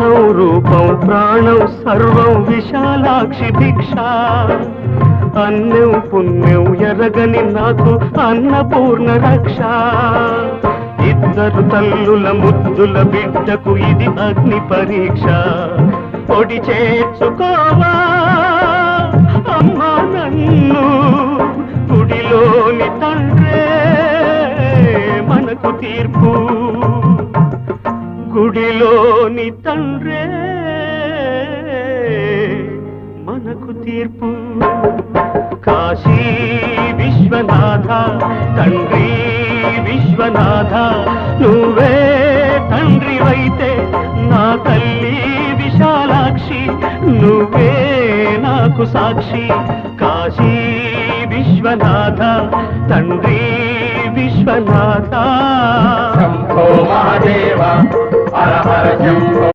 దేహం రూపం ప్రాణం సర్వం విశాలాక్షి భిక్ష అన్యం పుణ్యం ఎరగని నాకు అన్నపూర్ణ రక్ష ఇద్దరు తల్లుల ముద్దుల బిడ్డకు ఇది అగ్ని పరీక్ష పొడి చేర్చుకోవా అమ్మా నన్ను గుడిలోని తండ్రే మనకు తీర్పు గుడిలోని తండ్రే మనకు తీర్పు కాశీ విశ్వనాథ తండ్రి విశ్వనాథ నువ్వే తండ్రివైతే నా తల్లి విశాలాక్షి నువ్వే నాకు సాక్షి కాశీ విశ్వనాథ తండ్రి విశ్వనాథ శంభో మహాదేవ హర హర శంభో